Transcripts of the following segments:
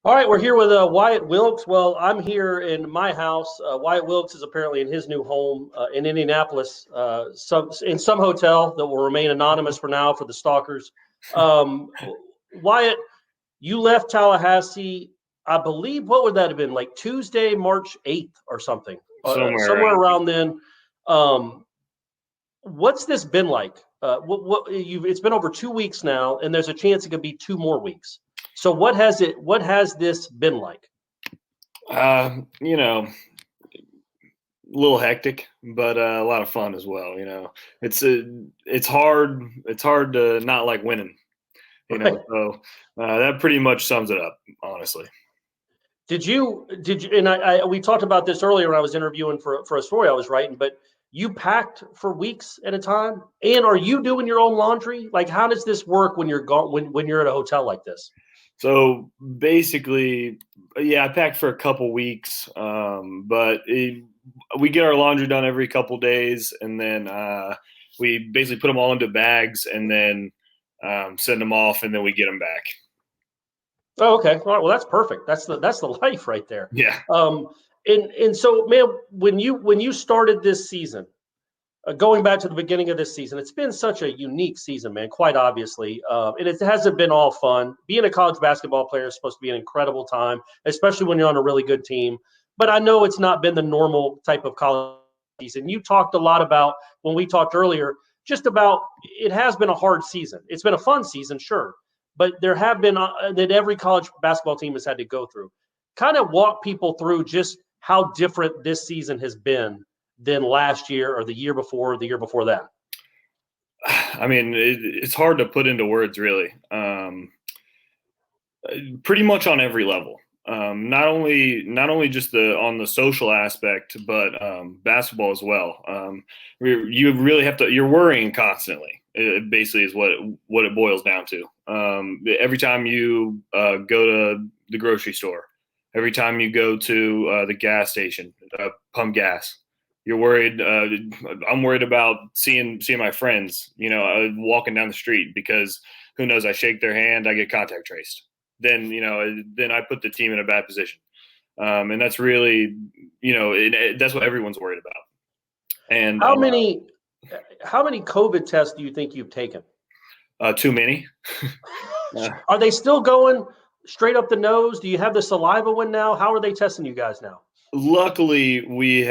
All right, we're here with Wyatt Wilkes. Well, I'm here in my house. Wyatt Wilkes is apparently in his new home in Indianapolis, in some hotel that will remain anonymous for now for the stalkers. Um, Wyatt, you left Tallahassee, I believe, what would that have been, like Tuesday, March 8th or something, somewhere around then. What's this been like? It's been over 2 weeks now, and there's a chance it could be 2 more weeks. So what has this been like? You know, a little hectic, but a lot of fun as well. It's hard to not like winning. Right. So that pretty much sums it up, honestly. Did you? And we talked about this earlier when I was interviewing for a story I was writing. But you packed for weeks at a time, and are you doing your own laundry? Like, how does this work when you're gone when you're at a hotel like this? So basically, yeah, I packed for a couple weeks, but we get our laundry done every couple days, and then we basically put them all into bags and then send them off, and then we get them back. Oh, okay. All right. Well, that's perfect. That's the life right there. Yeah. And so, man, when you started this season, going back to the beginning of this season, it's been such a unique season, man, quite obviously. And it hasn't been all fun. Being a college basketball player is supposed to be an incredible time, especially when you're on a really good team. But I know it's not been the normal type of college season. You talked a lot about, when we talked earlier, just about it has been a hard season. It's been a fun season, sure. But there have been that every college basketball team has had to go through. Kind of walk people through just how different this season has been than last year or the year before or the year before that? I mean, it's hard to put into words, really. Pretty much on every level. Not only just on the social aspect, but basketball as well. You really have to. You're worrying constantly. It basically is what it boils down to. Every time you go to the grocery store, every time you go to the gas station, pump gas, you're worried. I'm worried about seeing my friends, walking down the street, because who knows? I shake their hand, I get contact traced. Then I put the team in a bad position, and that's really, that's what everyone's worried about. And how many COVID tests do you think you've taken? Too many. Are they still going straight up the nose? Do you have the saliva one now? How are they testing you guys now? Luckily, we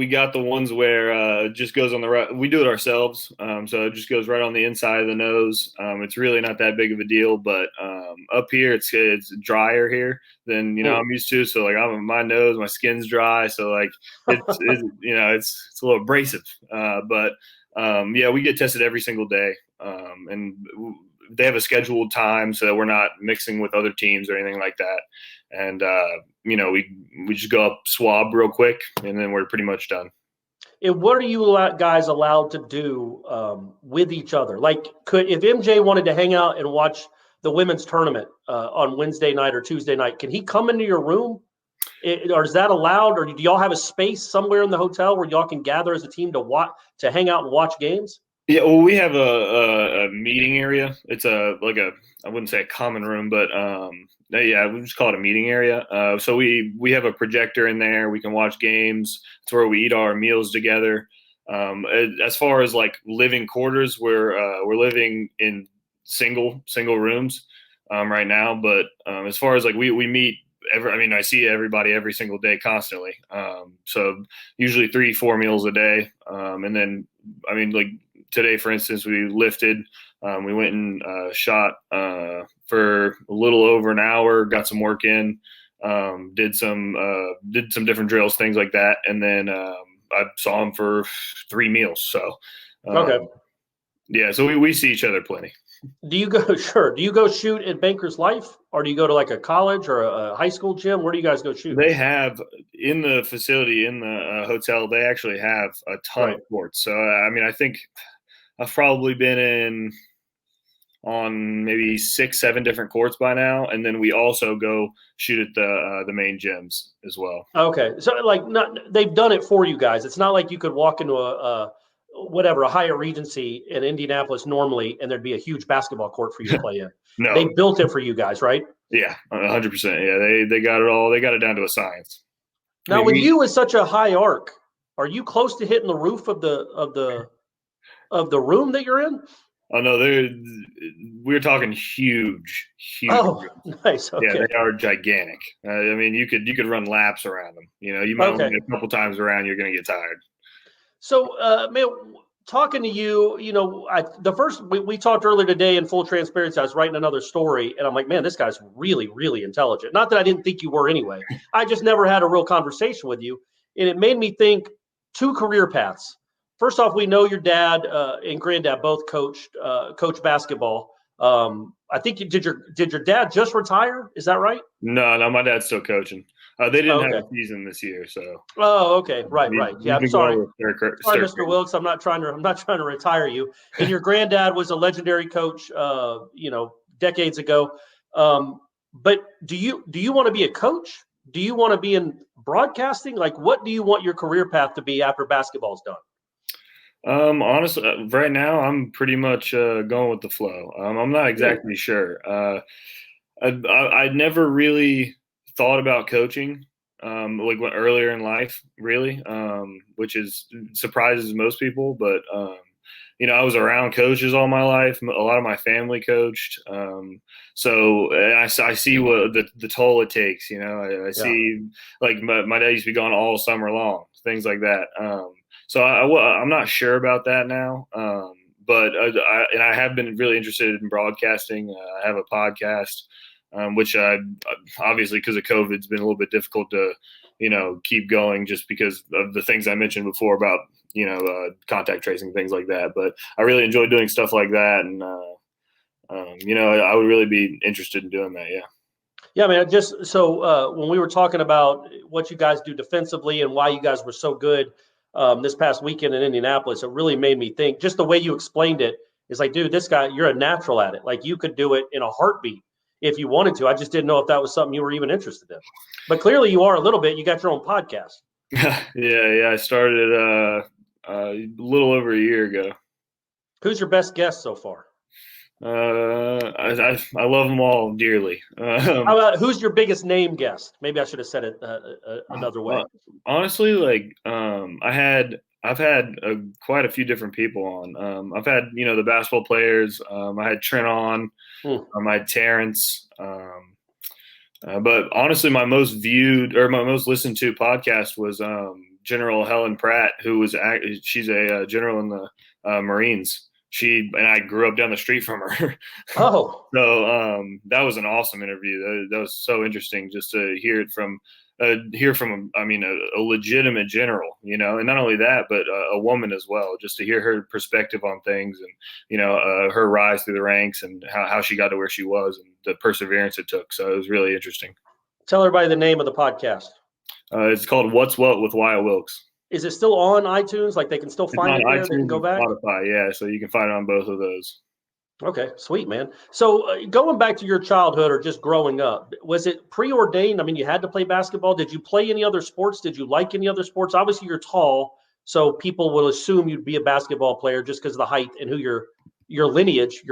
got the ones where it just goes on the right. We do it ourselves, so it just goes right on the inside of the nose. It's really not that big of a deal, but up here it's drier here than I'm used to. So like my nose, my skin's dry, so like it's a little abrasive. But yeah, we get tested every single day, and they have a scheduled time so that we're not mixing with other teams or anything like that. And we just go up, swab real quick, and then we're pretty much done. And what are you guys allowed to do with each other? Like, if MJ wanted to hang out and watch the women's tournament on Wednesday night or Tuesday night, can he come into your room? Or is that allowed? Or do y'all have a space somewhere in the hotel where y'all can gather as a team to hang out and watch games? Yeah, well, we have a meeting area. It's I wouldn't say a common room, but yeah, we just call it a meeting area. So we have a projector in there. We can watch games. It's where we eat our meals together. As far as like living quarters, we're living in single rooms right now. But as far as like we meet I see everybody every single day constantly. So usually 3-4 meals a day. And then like today, for instance, we lifted. We went and shot for a little over an hour, got some work in, did some different drills, things like that, and then I saw him for 3 meals. So okay, yeah, so we see each other plenty. Do you go shoot at Bankers Life, or do you go to like a college or a high school gym? Where do you guys go shoot? They have in the facility, in the hotel, they actually have a ton of courts. So I think I've probably been on maybe 6-7 different courts by now, and then we also go shoot at the main gyms as well. Okay, so like they've done it for you guys. It's not like you could walk into a Hyatt Regency in Indianapolis normally, and there'd be a huge basketball court for you to play in. No, they built it for you guys, right? Yeah, 100%. Yeah, they got it all. They got it down to a science. Now, with you is such a high arc, are you close to hitting the roof of the room that you're in? Oh no, we're talking huge. Oh, nice. Yeah, Okay. they are gigantic. I mean, you could run laps around them. You might only get a couple times around, you're going to get tired. So, man, talking to you, we talked earlier today in full transparency. I was writing another story, and I'm like, man, this guy's really, really intelligent. Not that I didn't think you were anyway. I just never had a real conversation with you, and it made me think two career paths. First off, we know your dad and granddad both coached basketball. I think did your dad just retire? Is that right? No, my dad's still coaching. They didn't have a season this year, so. Oh, okay, right. Yeah, I'm sorry. Sorry, Mr. Wilkes. I'm not trying to retire you. And your granddad was a legendary coach, decades ago. But do you want to be a coach? Do you want to be in broadcasting? Like, what do you want your career path to be after basketball's done? Honestly, right now I'm pretty much going with the flow. I'm not exactly sure. I never really thought about coaching, like earlier in life, really, which surprises most people. But I was around coaches all my life. A lot of my family coached, so I see what the toll it takes. I see like my dad used to be gone all summer long, things like that. So I'm not sure about that now. But I have been really interested in broadcasting. I have a podcast. Which obviously because of COVID, it's been a little bit difficult to, keep going just because of the things I mentioned before about, contact tracing, things like that. But I really enjoy doing stuff like that. And, I would really be interested in doing that. Yeah. Yeah, man. Just so when we were talking about what you guys do defensively and why you guys were so good this past weekend in Indianapolis, it really made me think. Just the way you explained it is like, dude, this guy, you're a natural at it. Like you could do it in a heartbeat if you wanted to. I just didn't know if that was something you were even interested in. But clearly you are a little bit. You got your own podcast. Yeah. I started a little over a year ago. Who's your best guest so far? I love them all dearly. How about who's your biggest name guest? Maybe I should have said it another way. Honestly, like I've had quite a few different people on. I've had the basketball players. I had Trent on. I had Terrence. But honestly, my most viewed or my most listened to podcast was General Helen Pratt, she's a general in the Marines. And I grew up down the street from her. Oh, so that was an awesome interview. That was so interesting just to hear from a legitimate general, and not only that, but a woman as well, just to hear her perspective on things and, her rise through the ranks and how she got to where she was and the perseverance it took. So it was really interesting. Tell everybody the name of the podcast. It's called What's What with Wyatt Wilkes. Is it still on iTunes? Like they can still find it there? They can go back? Spotify, yeah. So you can find it on both of those. Okay, sweet, man. So going back to your childhood or just growing up, was it preordained? I mean, you had to play basketball. Did you play any other sports? Did you like any other sports? Obviously, you're tall, so people will assume you'd be a basketball player just because of the height and who your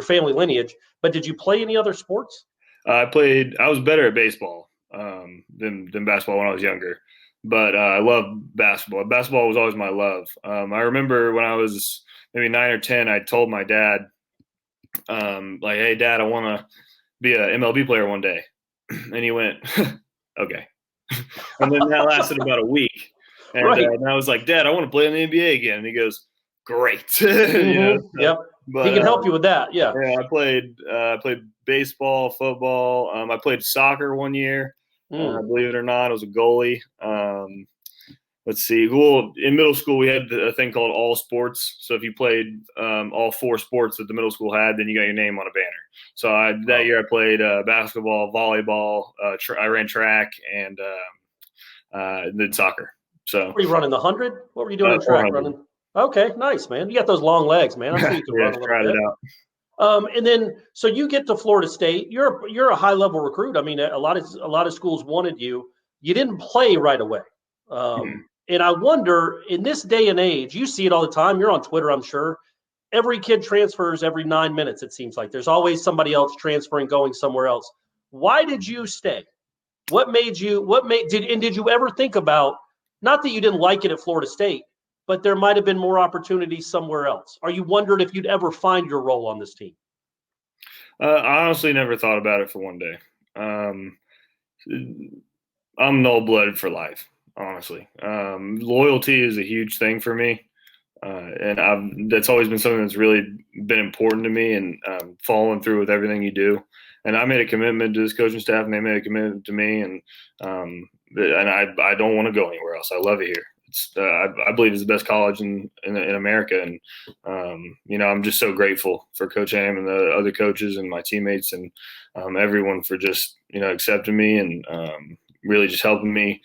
family lineage. But did you play any other sports? I was better at baseball than basketball when I was younger. But I love basketball. Basketball was always my love. I remember when I was maybe 9 or 10, I told my dad, like, hey, Dad, I want to be an MLB player one day. And he went, okay. And then that lasted about a week. And, and I was like, Dad, I want to play in the NBA again. And he goes, great. Yep. But, he can help you with that. Yeah. Yeah. I played baseball, football. I played soccer one year. Believe it or not, I was a goalie. Let's see. Well, in middle school, we had a thing called all sports. So if you played all 4 sports that the middle school had, then you got your name on a banner. So that year I played basketball, volleyball. I ran track and then soccer. So were you running the 100? What were you doing in track 400. Running? Okay, nice, man. You got those long legs, man. I'm sure you can run a little bit. It out. And then, so you get to Florida State. You're a high level recruit. I mean, a lot of schools wanted you. You didn't play right away. And I wonder, in this day and age, you see it all the time. You're on Twitter, I'm sure. Every kid transfers every 9 minutes. It seems like there's always somebody else transferring, going somewhere else. Why did you stay? Did you ever think about, not that you didn't like it at Florida State, but there might have been more opportunities somewhere else? Are you wondering if you'd ever find your role on this team? I honestly never thought about it for one day. I'm Nole-blooded for life, honestly. Loyalty is a huge thing for me. And that's always been something that's really been important to me, and following through with everything you do. And I made a commitment to this coaching staff, and they made a commitment to me. And I don't want to go anywhere else. I love it here. I believe it's the best college in America. And, I'm just so grateful for Coach Ham and the other coaches and my teammates and everyone for just, accepting me and really just helping me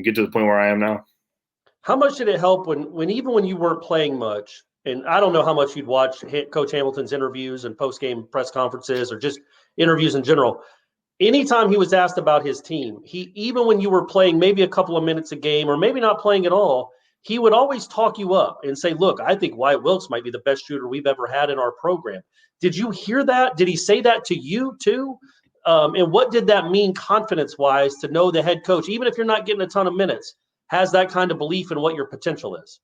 get to the point where I am now. How much did it help when even when you weren't playing much, and I don't know how much you'd watch Coach Hamilton's interviews and post-game press conferences or just interviews in general, anytime he was asked about his team, even when you were playing maybe a couple of minutes a game or maybe not playing at all, he would always talk you up and say, look, I think Wyatt Wilkes might be the best shooter we've ever had in our program. Did you hear that? Did he say that to you too? And what did that mean confidence-wise to know the head coach, even if you're not getting a ton of minutes, has that kind of belief in what your potential is?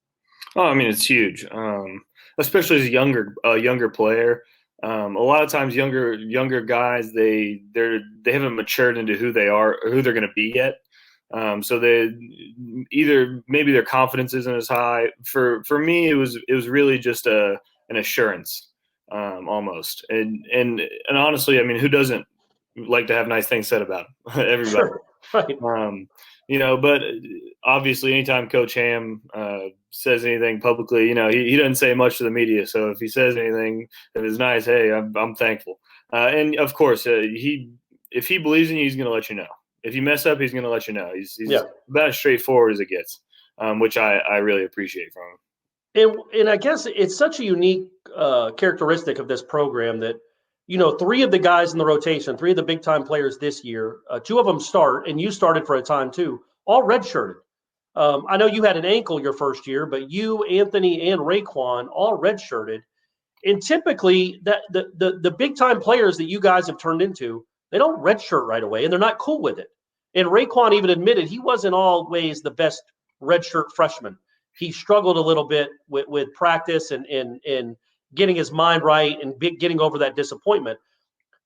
Oh, I mean, it's huge, especially as a younger player. A lot of times, younger guys they haven't matured into who they are or who they're going to be yet. So they either maybe their confidence isn't as high. For me, it was really just an assurance, almost. And honestly, I mean, who doesn't like to have nice things said about them? Everybody. Sure. Right. But obviously anytime Coach Ham says anything publicly, he doesn't say much to the media. So if he says anything that is nice, hey, I'm thankful. And of course, if he believes in you, he's going to let you know. If you mess up, he's going to let you know. He's about as straightforward as it gets, which I really appreciate from him. And I guess it's such a unique characteristic of this program that, three of the guys in the rotation, three of the big-time players this year, two of them start, and you started for a time too, all redshirted. I know you had an ankle your first year, but you, Anthony, and Raekwon all redshirted. And typically, the big-time players that you guys have turned into, they don't redshirt right away, and they're not cool with it. And Raekwon even admitted he wasn't always the best redshirt freshman. He struggled a little bit with practice and getting his mind right and getting over that disappointment.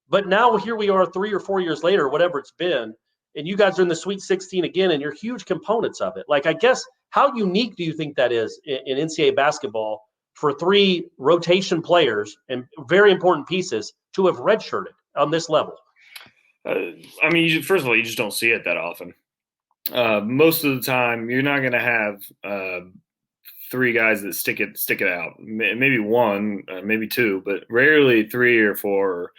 But now here we are 3 or 4 years later, whatever it's been, and you guys are in the Sweet 16 again, and you're huge components of it. Like, I guess, how unique do you think that is in NCAA basketball for three rotation players and very important pieces to have redshirted on this level? I mean, first of all, you just don't see it that often. Most of the time, you're not going to have three guys that stick it out. Maybe one, maybe two, but rarely 3 or 4.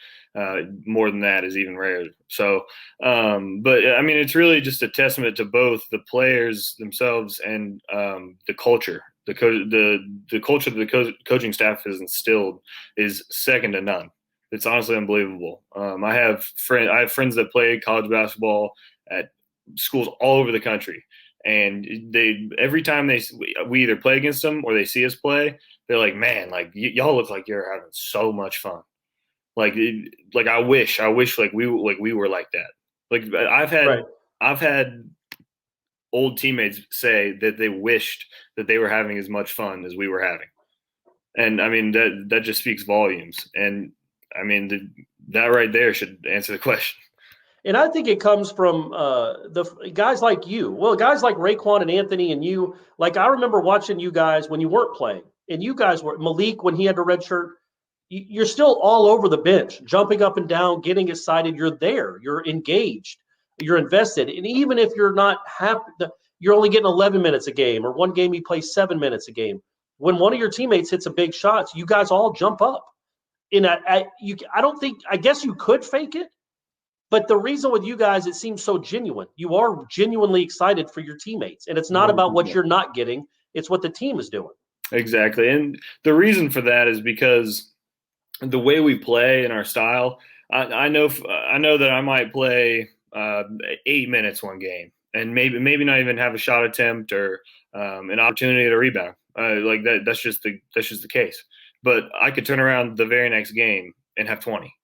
More than that is even rare. So, but I mean, it's really just a testament to both the players themselves and the culture. The culture that the coaching staff has instilled is second to none. It's honestly unbelievable. I have friends that play college basketball at schools all over the country, and every time we either play against them or they see us play, they're like, "Man, like y'all look like you're having so much fun." Like I wish like we were like that. Like I've had old teammates say that they wished that they were having as much fun as we were having, and I mean that just speaks volumes. And I mean that right there should answer the question. And I think it comes from the guys like you. Well, guys like Raekwon and Anthony and you. Like, I remember watching you guys when you weren't playing, and you guys were Malik when he had a red shirt. You're still all over the bench, jumping up and down, getting excited. You're there. You're engaged. You're invested. And even if you're not happy, you're only getting 11 minutes a game, or one game you play 7 minutes a game. When one of your teammates hits a big shot, you guys all jump up. And I guess you could fake it, but the reason with you guys, it seems so genuine. You are genuinely excited for your teammates, and it's not about what you're not getting. It's what the team is doing. Exactly. And the reason for that is because the way we play and our style, I know that I might play 8 minutes one game and maybe not even have a shot attempt or an opportunity to rebound. Like that. That's just the case. But I could turn around the very next game and have 20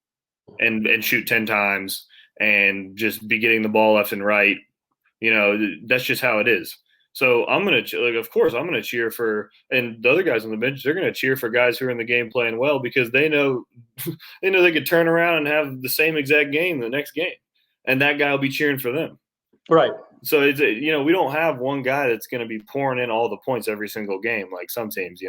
and shoot 10 times and just be getting the ball left and right. That's just how it is. So I'm going to of course I'm going to cheer for, and the other guys on the bench, they're going to cheer for guys who are in the game playing well, because they know they could turn around and have the same exact game the next game, and that guy will be cheering for them. Right. So it's we don't have one guy that's going to be pouring in all the points every single game like some teams,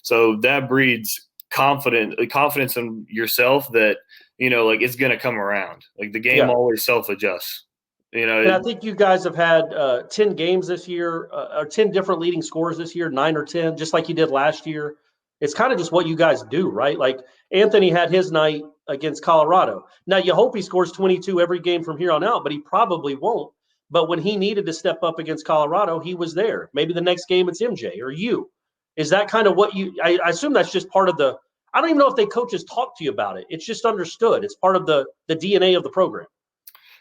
So that breeds confidence in yourself that like it's going to come around. Like the game always self-adjusts. And I think you guys have had 10 games this year, or 10 different leading scorers this year, 9 or 10, just like you did last year. It's kind of just what you guys do, right? Like Anthony had his night against Colorado. Now, you hope he scores 22 every game from here on out, but he probably won't. But when he needed to step up against Colorado, he was there. Maybe the next game it's MJ or you. Is that kind of what I assume that's just part of the – I don't even know if they coaches talk to you about it. It's just understood. It's part of the DNA of the program.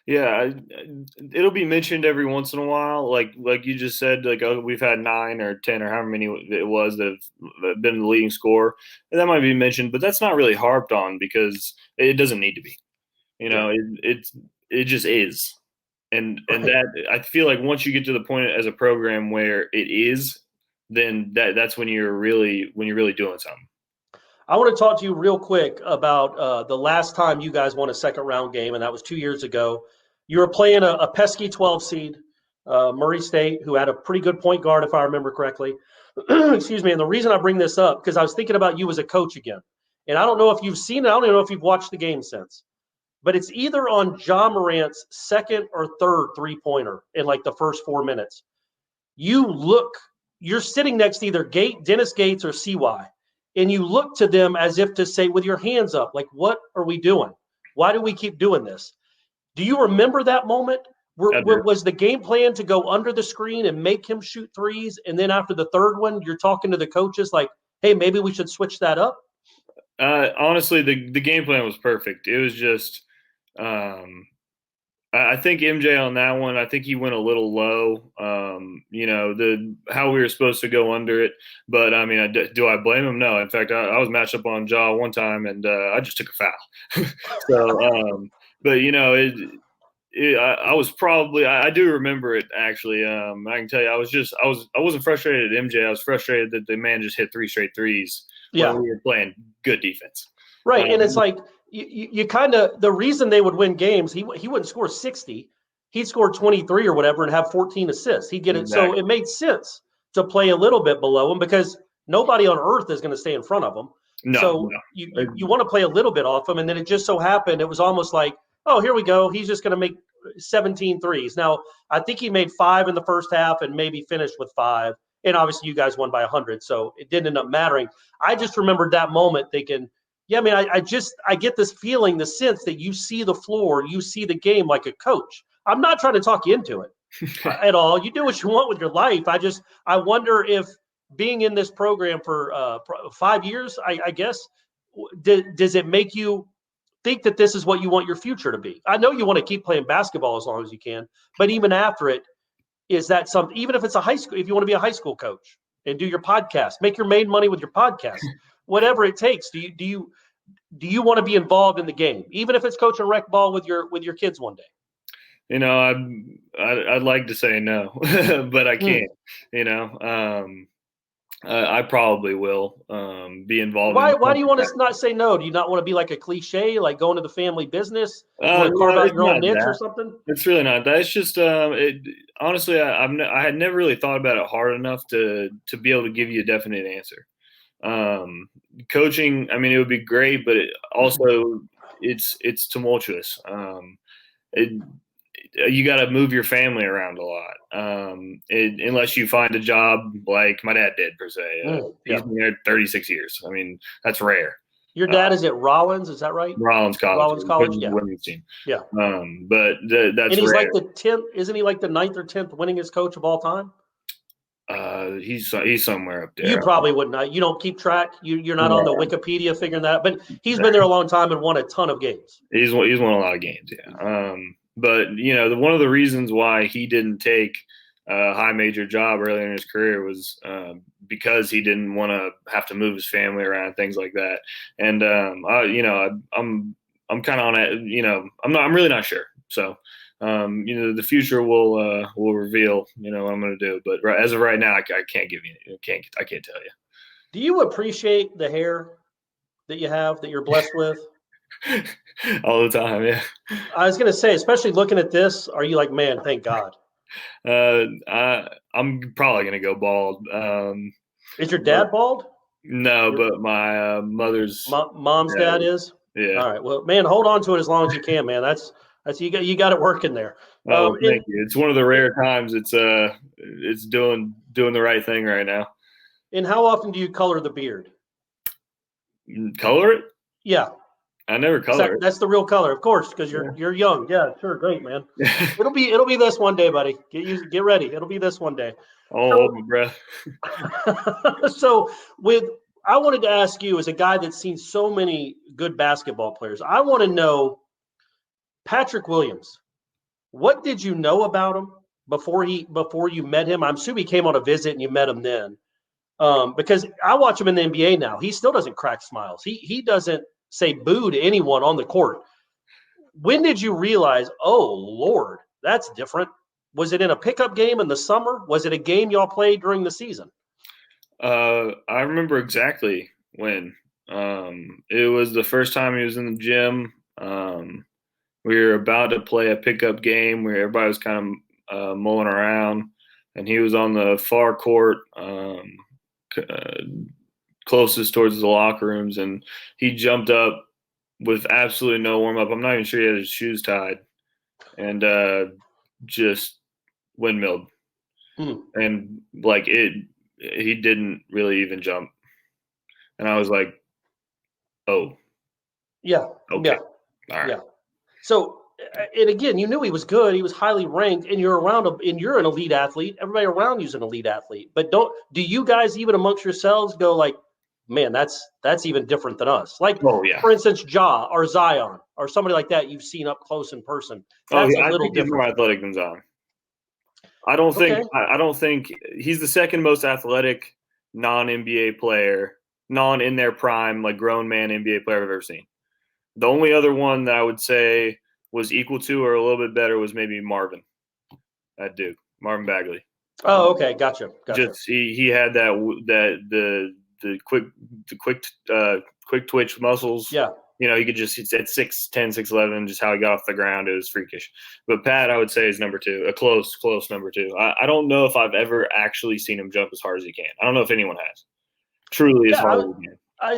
Yeah, it'll be mentioned every once in a while, like you just said, like we've had 9 or 10 or however many it was that have been the leading scorer, and that might be mentioned, but that's not really harped on because it doesn't need to be. It just is, and that I feel like once you get to the point as a program where it is, then that's when you're really doing something. I want to talk to you real quick about the last time you guys won a second round game, and that was 2 years ago. You were playing a pesky 12 seed, Murray State, who had a pretty good point guard, if I remember correctly. Excuse me. And the reason I bring this up, because I was thinking about you as a coach again. And I don't know if you've seen it. I don't even know if you've watched the game since. But it's either on Ja Morant's second or third three-pointer in like the first 4 minutes. You're sitting next to either Dennis Gates or CY. And you look to them as if to say, with your hands up, like, what are we doing? Why do we keep doing this? Do you remember that moment? Was the game plan to go under the screen and make him shoot threes? And then after the third one, you're talking to the coaches like, hey, maybe we should switch that up? Honestly, the game plan was perfect. It was just I think MJ on that one, I think he went a little low, how we were supposed to go under it. But, I mean, do I blame him? No. In fact, I was matched up on Ja one time, and I just took a foul. So, but, I was probably – I do remember it, actually. I can tell you, I wasn't frustrated at MJ. I was frustrated that the man just hit 3 straight threes when we were playing good defense. Right, and it's like – you kind of the reason they would win games, he wouldn't score 60, he'd score 23 or whatever and have 14 assists. He'd get it. Exactly. So it made sense to play a little bit below him because nobody on earth is going to stay in front of him. You want to play a little bit off him, and then it just so happened it was almost like, oh, here we go. He's just going to make 17 threes. Now, I think he made 5 in the first half and maybe finished with 5. And obviously you guys won by 100, so it didn't end up mattering. I just remembered that moment thinking, yeah, I mean, I get this feeling, the sense that you see the floor, you see the game like a coach. I'm not trying to talk you into it at all. You do what you want with your life. I wonder if being in this program for 5 years, I guess, does it make you think that this is what you want your future to be? I know you want to keep playing basketball as long as you can, but even after it, is that something, even if it's a high school, if you want to be a high school coach and do your podcast, make your main money with your podcast, whatever it takes, do you want to be involved in the game, even if it's coaching rec ball with your kids one day? I'd like to say no, but I can't. I probably will be involved. Why do you want to not say no? Do you not want to be like a cliche, like going to the family business? You want to carve out your own niche or something? It's really not that. It's just honestly, I had never really thought about it hard enough to be able to give you a definite answer. Coaching, I mean, it would be great, but it's tumultuous. You got to move your family around a lot, unless you find a job like my dad did, per se. He's been there 36 years. I mean, that's rare. Your dad is at Rollins, is that right? Rollins College. Yeah. Women's team. Yeah. But that's and he's rare. Like the 10th, isn't he like the 9th or 10th winningest coach of all time? He's somewhere up there. You probably wouldn't know. You don't keep track. You're not on the Wikipedia figuring that out. But he's been there a long time and won a ton of games. He's won a lot of games, yeah. But one of the reasons why he didn't take a high major job earlier in his career was because he didn't want to have to move his family around, things like that. And I'm kind of on it. I'm really not sure. So, the future will reveal, what I'm going to do. But as of right now, I can't give you, I can't tell you. Do you appreciate the hair that you have, that you're blessed with? All the time, yeah. I was going to say, especially looking at this, are you like, man, thank God? I'm probably going to go bald. Is your dad bald? No, but my mother's mom's dad is? Yeah. All right. Well, man, hold on to it as long as you can, man. That's you got it working there. Oh, thank you. It's one of the rare times it's doing the right thing right now. And how often do you color the beard? Color it? Yeah. I never color it. That's the real color, of course, because you're young. Yeah, sure, great, man. It'll be this one day, buddy. Get ready. It'll be this one day. I'll hold my breath. So I wanted to ask you, as a guy that's seen so many good basketball players, I want to know, Patrick Williams, what did you know about him before you met him? I'm assuming he came on a visit and you met him then. Because I watch him in the NBA now. He still doesn't crack smiles. He doesn't say boo to anyone on the court. When did you realize, oh, Lord, that's different? Was it in a pickup game in the summer? Was it a game y'all played during the season? I remember exactly when. It was the first time he was in the gym. We were about to play a pickup game where everybody was kind of mulling around, and he was on the far court, closest towards the locker rooms, and he jumped up with absolutely no warm up. I'm not even sure he had his shoes tied, and just windmilled. And he didn't really even jump. And I was like, oh. Yeah. Okay. Yeah. All right. Yeah. So, and again, you knew he was good. He was highly ranked, and you're an elite athlete. Everybody around you's an elite athlete. But do you guys, even amongst yourselves, go like, man, that's even different than us? Like, for instance, Ja or Zion or somebody like that you've seen up close in person. That's a little different. He's more athletic than Zion. I don't think he's the second most athletic non-NBA player, in their prime, like grown man NBA player I've ever seen. The only other one that I would say was equal to or a little bit better was maybe Marvin at Duke, Marvin Bagley. Oh, okay, gotcha. Just he had the quick twitch muscles. Yeah. He could just, it's at 6'10", 6'11", just how he got off the ground, it was freakish. But Pat, I would say, is number two, a close number two. I don't know if I've ever actually seen him jump as hard as he can. I don't know if anyone has. Truly as hard as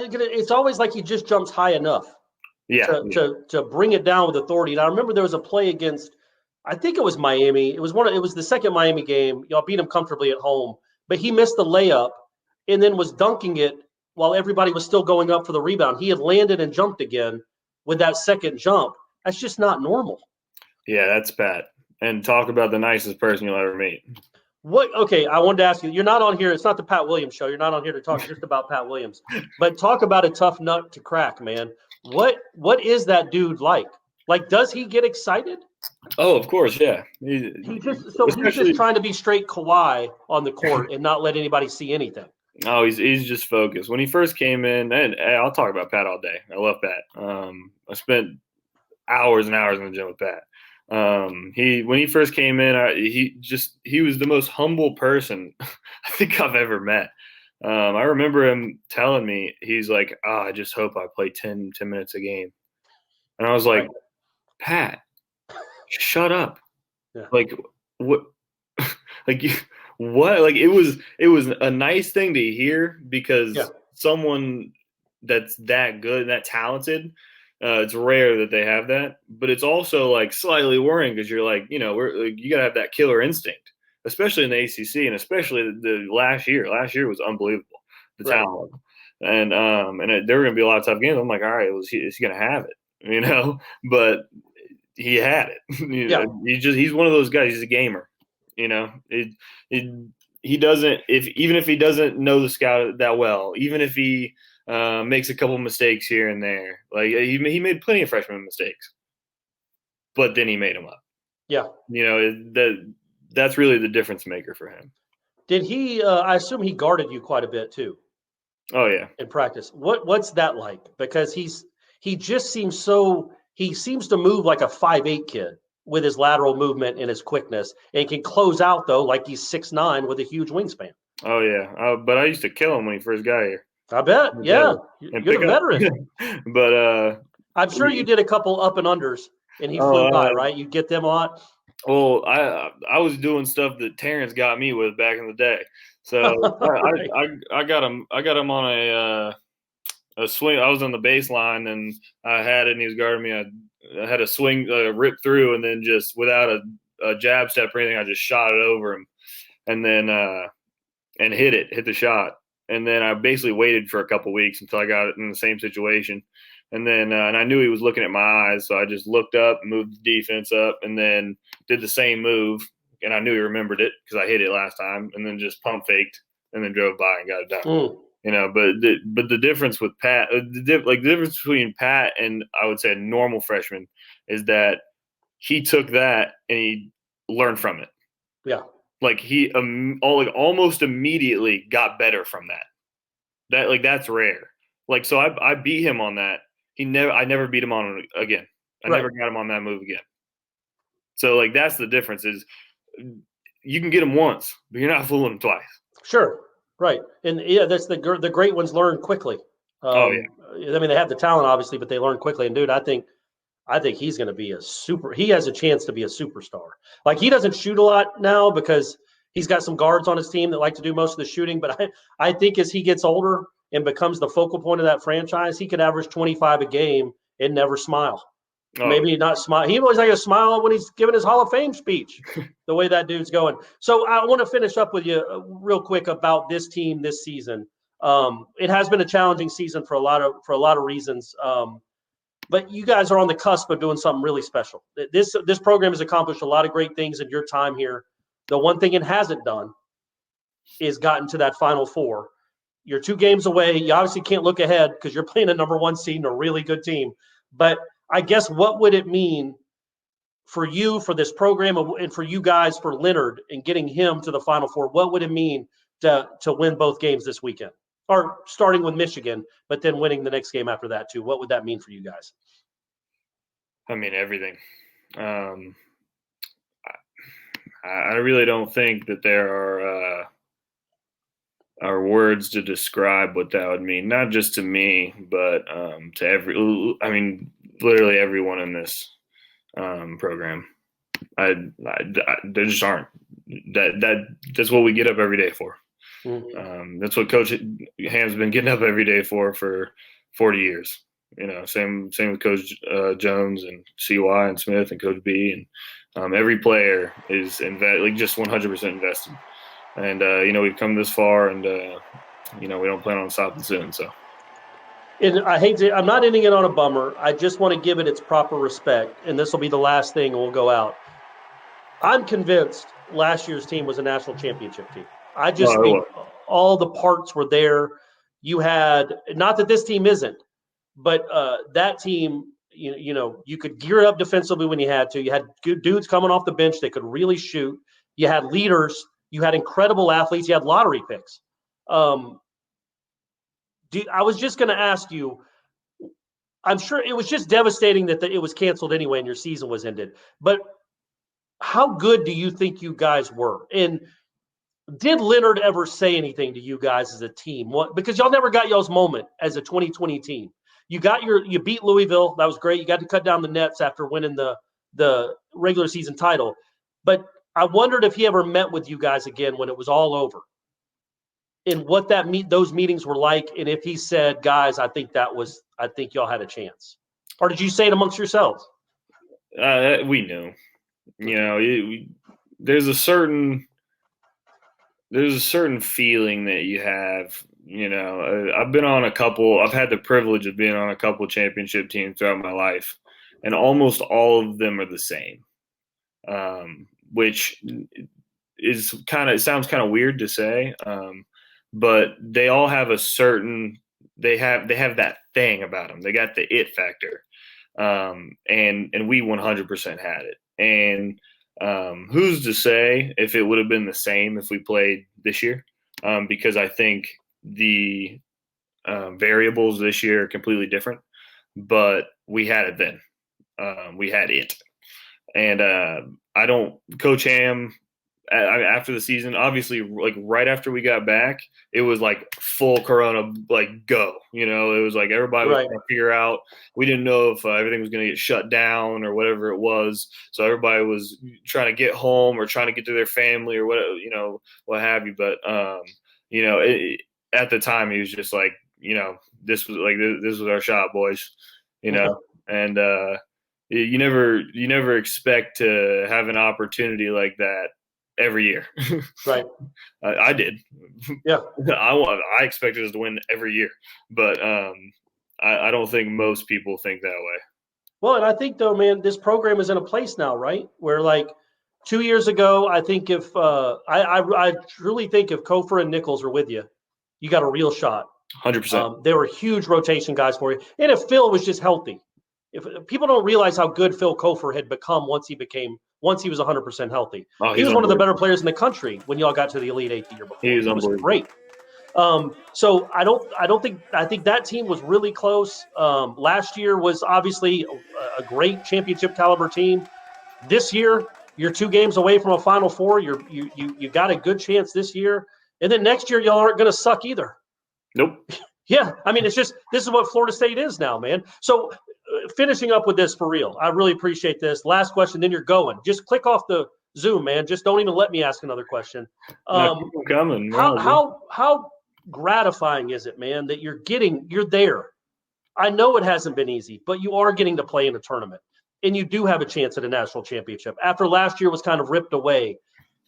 he can. It's always like he just jumps high enough. To bring it down with authority. And I remember there was a play against, I think it was Miami. It was the second Miami game. Y'all beat him comfortably at home, but he missed the layup and then was dunking it while everybody was still going up for the rebound. He had landed and jumped again with that second jump. That's just not normal. Yeah, that's Pat. And talk about the nicest person you'll ever meet. Okay, I wanted to ask you, you're not on here. It's not the Pat Williams show. You're not on here to talk just about Pat Williams. But talk about a tough nut to crack, man. What is that dude like? Like, does he get excited? Oh, of course, yeah. He's just trying to be straight Kawhi on the court and not let anybody see anything. Oh, he's just focused. When he first came in, and I'll talk about Pat all day. I love Pat. I spent hours and hours in the gym with Pat. When he first came in, he was the most humble person I think I've ever met. I remember him telling me, he's like, I just hope I play 10 minutes a game. And I was like, Pat, shut up. Yeah. Like, what? What? Like, it was a nice thing to hear because someone that's that good and that talented, it's rare that they have that. But it's also like slightly worrying because you're like, you gotta have that killer instinct, especially in the ACC and especially the last year. Last year was unbelievable, the talent, and there were gonna be a lot of tough games. I'm like, all right, is he gonna have it? But he had it. He's one of those guys. He's a gamer. He doesn't, even if he doesn't know the scout that well, even if he makes a couple mistakes here and there, like he made plenty of freshman mistakes, but then he made them up. Yeah. That's really the difference maker for him. Did he, I assume he guarded you quite a bit too. Oh yeah. In practice. What's that like? Because he seems to move like a 5'8" kid. with his lateral movement and his quickness, and can close out though like he's 6'9" with a huge wingspan. Oh yeah, but I used to kill him when he first got here. I bet. Yeah, And you're the veteran. But I'm sure you did a couple up and unders, and he flew by, right? You get them a lot. Well, I was doing stuff that Terrence got me with back in the day. So Right. I got him on a swing. I was on the baseline and I had it, and he was guarding me. I had a swing rip through, and then just without a jab step or anything, I just shot it over him, and then and hit the shot. And then I basically waited for a couple weeks until I got it in the same situation. And then and I knew he was looking at my eyes, so I just looked up, moved the defense up, and then did the same move. And I knew he remembered it because I hit it last time, and then just pump faked and then drove by and got it done. You know, but the difference with Pat, the difference between Pat and I would say a normal freshman is that he took that and he learned from it. Yeah. Like he almost immediately got better from that. That's rare. Like, so I beat him on that. I never beat him on it again. I never got him on that move again. So like, that's the difference is you can get him once, but you're not fooling him twice. Sure. Right. And yeah, that's the great ones learn quickly. I mean, they have the talent obviously, but they learn quickly. And dude, I think he's going to be he has a chance to be a superstar. Like, he doesn't shoot a lot now because he's got some guards on his team that like to do most of the shooting. But I think as he gets older and becomes the focal point of that franchise, he could average 25 a game and never smile. Maybe not smile. He always like a smile when he's giving his Hall of Fame speech, the way that dude's going. So I want to finish up with you real quick about this team this season. It has been a challenging season for a lot of reasons. But you guys are on the cusp of doing something really special. This program has accomplished a lot of great things in your time here. The one thing it hasn't done is gotten to that Final Four. You're 2 games away. You obviously can't look ahead because you're playing a number 1 seed and a really good team. But I guess what would it mean for you, for this program, and for you guys, for Leonard, and getting him to the Final Four? What would it mean to win both games this weekend? Or starting with Michigan, but then winning the next game after that too. What would that mean for you guys? I mean, everything. I really don't think that there are words to describe what that would mean. Not just to me, but to literally everyone in this program. There just aren't. That's what we get up every day for. Mm-hmm. That's what Coach Ham's been getting up every day for 40 years. You know, same with Coach Jones and CY and Smith and Coach B, and every player is just 100% invested. And we've come this far, and we don't plan on stopping soon. So, and I'm not ending it on a bummer. I just want to give it its proper respect, and this will be the last thing, and we'll go out. I'm convinced last year's team was a national championship team. I just think all the parts were there. You had, not that this team isn't, but that team, you could gear up defensively when you had to. You had good dudes coming off the bench that could really shoot. You had leaders. You had incredible athletes. You had lottery picks. I was just going to ask you, I'm sure it was just devastating that it was canceled anyway and your season was ended. But how good do you think you guys were? And did Leonard ever say anything to you guys as a team? Because y'all never got y'all's moment as a 2020 team. You beat Louisville. That was great. You got to cut down the nets after winning the regular season title. But I wondered if he ever met with you guys again when it was all over, and what those meetings were like, and if he said, "Guys, I think y'all had a chance," or did you say it amongst yourselves? We knew. There's a certain feeling that you have. I've had the privilege of being on a couple championship teams throughout my life, and almost all of them are the same. Which is sounds kind of weird to say, but they all have they have that thing about them. They got the it factor, and we 100% had it. And who's to say if it would have been the same if we played this year? Because I think the variables this year are completely different, but we had it then. We had it. And Coach Ham, after the season, obviously, like right after we got back, it was like full Corona, like go. You know, it was like everybody was trying to figure out. We didn't know if everything was going to get shut down or whatever it was. So everybody was trying to get home or trying to get to their family or whatever, you know, what have you. But you know, at the time, he was just like, you know, this was our shot, boys. You know, and you never expect to have an opportunity like that every year. Right. I did. Yeah. I expected us to win every year, but I don't think most people think that way. Well, and I think though, man, this program is in a place now, right? Where like 2 years ago, I think if I truly think if Kofor and Nichols are with you, you got a real shot. 100%. They were huge rotation guys for you. And if Phil was just healthy, if people don't realize how good Phil Kofor had become once he was 100% healthy. He was one of the better players in the country when y'all got to the Elite Eight the year before. He was great. So I think that team was really close. Last year was obviously a great championship caliber team. This year, you're 2 games away from a Final Four. You got a good chance this year, and then next year y'all aren't going to suck either. Nope. Yeah, I mean, this is what Florida State is now, man. So finishing up with this for real, I really appreciate this. Last question, then you're going. Just click off the Zoom, man. Just don't even let me ask another question. Keep coming. How gratifying is it, man, that you're there? I know it hasn't been easy, but you are getting to play in a tournament, and you do have a chance at a national championship. After last year was kind of ripped away,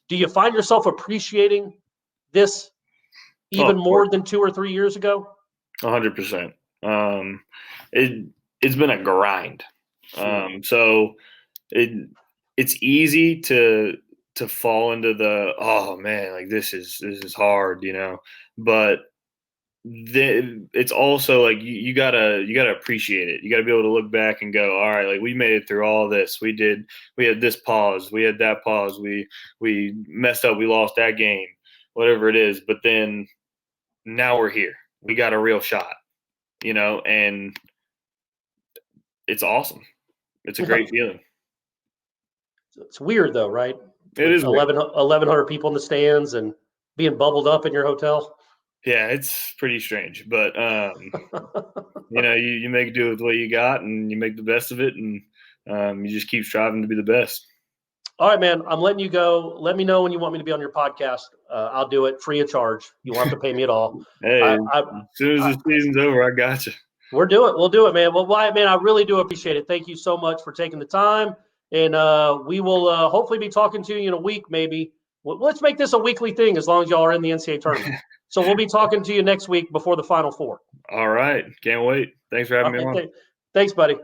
do you find yourself appreciating this even more than 2 or 3 years ago? 100%. It's been a grind. So it's easy to fall into the, oh man, like this is hard, you know, but it's also like you gotta appreciate it. You gotta be able to look back and go, all right, like we made it through all this. We had this pause, we had that pause, we messed up, we lost that game, whatever it is, but then now we're here. We got a real shot, you know, and it's awesome. It's a great feeling. It's weird though, right? It is 1,100 people in the stands and being bubbled up in your hotel. Yeah, it's pretty strange, but you know, you make do with what you got, and you make the best of it, and you just keep striving to be the best. All right, man. I'm letting you go. Let me know when you want me to be on your podcast. I'll do it free of charge. You won't have to pay me at all. Hey, as soon as the season's over, I got you. We'll do it, man. Well, Wyatt, man, I really do appreciate it. Thank you so much for taking the time, and we will hopefully be talking to you in a week, maybe. Well, let's make this a weekly thing as long as y'all are in the NCAA tournament. So we'll be talking to you next week before the Final Four. All right. Can't wait. Thanks for having me on. Thanks, buddy.